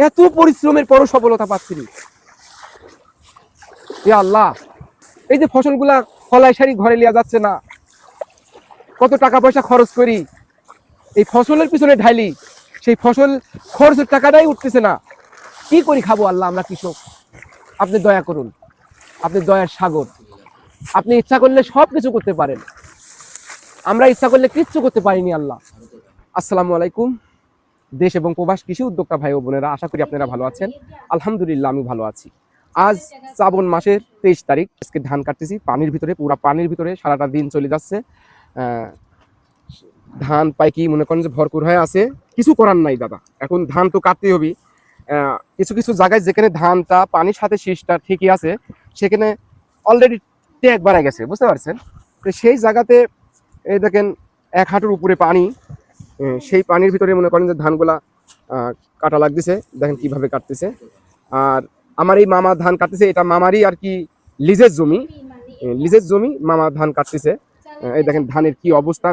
এত পরিশ্রমের পরও সফলতা পাচ্ছি না। ইয়া আল্লাহ, এই যে ফসলগুলা ফলাই সারি ঘরে লিয়া যাচ্ছে না, কত টাকা পয়সা খরচ করি এই ফসলের পিছনে ঢাইলি, সেই ফসল খরচের টাকাটাই উঠতেছে না। কি করি খাবো আল্লাহ আমরা কৃষক? আপনি দয়া করুন, আপনি দয়ার সাগর, আপনি ইচ্ছা করলে সব কিছু করতে পারেন, আমরা ইচ্ছা করলে কিচ্ছু করতে পারিনি আল্লাহ। আসসালামু আলাইকুম দেশ এবং প্রবাস কৃষি উদ্যোক্তা ভাই ও বোনেরা, আশা করি আপনারা ভালো আছেন। আলহামদুলিল্লাহ আমি ভালো আছি। আজ শ্রাবণ মাসের 23 তারিখ, আজকে ধান কাটতেছি পানির ভিতরে, পুরা পানির ভিতরে সারাটা দিন চলে যাচ্ছে। ধান পাই কি মনে করেন যে ভরপুর হয়ে আছে, কিছু করার নাই দাদা, এখন ধান তো কাটতেই হবে। কিছু কিছু জায়গায় যেখানে ধানটা পানির সাথে শীষটা ঠিকই আছে, সেখানে অলরেডি ট্যাগ বাড়া গেছে, বুঝতে পারছেন? তো সেই জায়গাতে এই দেখেন 1 হাঁটুর উপরে পানি, সেই পানির ভিতরে মনে করেন যে ধানগুলা কাটা লাগতেছে, দেখেন কিভাবে কাটতেছে। আর আমার এই মামা ধান কাটতেছে, এটা মামারই আর কি লিজের জমি মামা ধান কাটতেছে। এই দেখেন ধানের কি অবস্থা,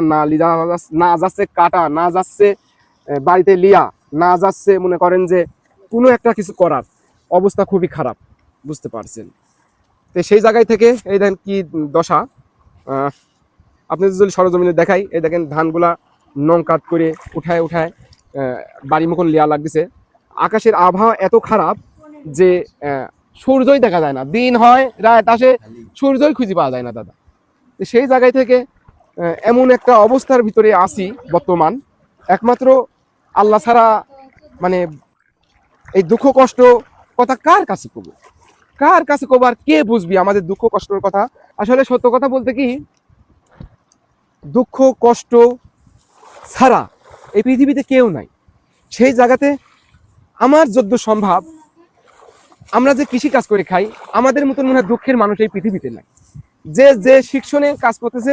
না যাচ্ছে কাটা, না যাচ্ছে বাড়িতে লিয়া, না যাচ্ছে মনে করেন যে কোনো একটা কিছু করার, অবস্থা খুবই খারাপ, বুঝতে পারছেন? তো সেই জায়গায় থেকে এই দেখেন কি দশা। আপনি যদি সরজমিনে দেখাই, এই দেখেন ধানগুলা নং কাট করে উঠায় উঠায় বাড়ি মতন লিয়া লাগতেছে। আকাশের আবহাওয়া এত খারাপ যে সূর্যই দেখা যায় না, দিন হয় রাত আসে, সূর্যই খুঁজে পাওয়া যায় না দাদা। সেই জায়গায় থেকে এমন একটা অবস্থার ভিতরে আসি বর্তমান, একমাত্র আল্লাহ ছাড়া মানে এই দুঃখ কষ্ট কথা কার কাছে কব, কার কাছে কব, আর কে বুঝবি আমাদের দুঃখ কষ্টের কথা? আসলে সত্য কথা বলতে কি, দুঃখ কষ্ট ছাড়া এই পৃথিবীতে কেউ নাই। সেই জায়গাতে আমার যদ্য সম্ভব, আমরা যে কৃষি কাজ করে খাই, আমাদের মতন মনে হয় দুঃখের মানুষ এই পৃথিবীতে নাই। যে যে সেকশনে কাজ করতেছে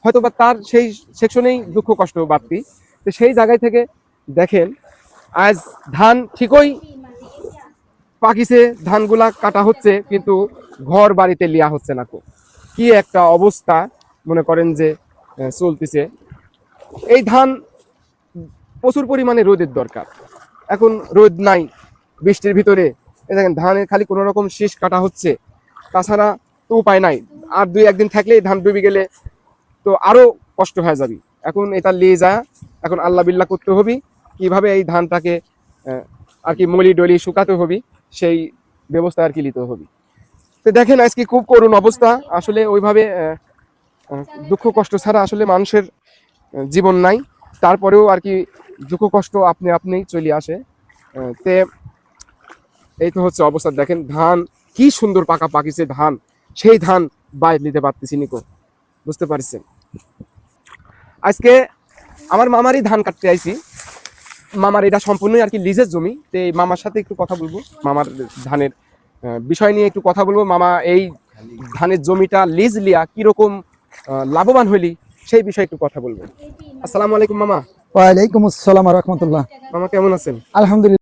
হয়তো বা তার সেই সেকশনেই দুঃখ কষ্ট বাড়তি। তো সেই জায়গায় থেকে দেখেন আজ ধান ঠিকই পাকিছে, ধানগুলা কাটা হচ্ছে, কিন্তু ঘর বাড়িতে লিয়া হচ্ছে না। কি একটা অবস্থা মনে করেন যে চলতেছে। এই ধান প্রচুর পরিমাণে রোদের দরকার, এখন রোদ নাই, বৃষ্টির ভিতরে দেখেন ধানের খালি কোনো রকম শীষ কাটা হচ্ছে, তাছাড়া তো উপায় নাই। আর 2-1 দিন থাকলে ধান ডুবে গেলে তো আরো কষ্ট হয়ে যাবে। এখন এটা লিয়ে যা, এখন আল্লাহ বিল্লাহ করতে হবে, কিভাবে এই ধানটাকে আর কি মলি ডলি শুকাতে হবে, সেই ব্যবস্থা আর কি নিতে হবে। তো দেখেন আজকে খুব করুণ অবস্থা, আসলে ওইভাবে দুঃখ কষ্ট ছাড়া আসলে মানুষের জীবন নাই। তারপরেও আর কি দুঃখ কষ্ট আপনি আপনি চলে আসে। তে এই তো হচ্ছে অবস্থা, দেখেন ধান কি সুন্দর পাকা পাকিছে ধান, সেই ধান বাইরে নিতে পারতেছি নিকো, বুঝতে পারছেন? আজকে আমার মামারই ধান কাটতে আইছি, মামার এটা সম্পূর্ণই আর কি লিজের জমি। তো এই মামার সাথে একটু কথা বলবো, মামার ধানের বিষয় নিয়ে একটু কথা বলবো। মামা এই ধানের জমিটা লিজ লিয়া কিরকম লাভবান হইলি, সেই বিষয়ে একটু কথা বলবো। আসসালামু আলাইকুম মামা। ওয়ালাইকুম আসসালাম ওয়া রাহমাতুল্লাহ। মামা কেমন আছেন? আলহামদুলিল্লাহ।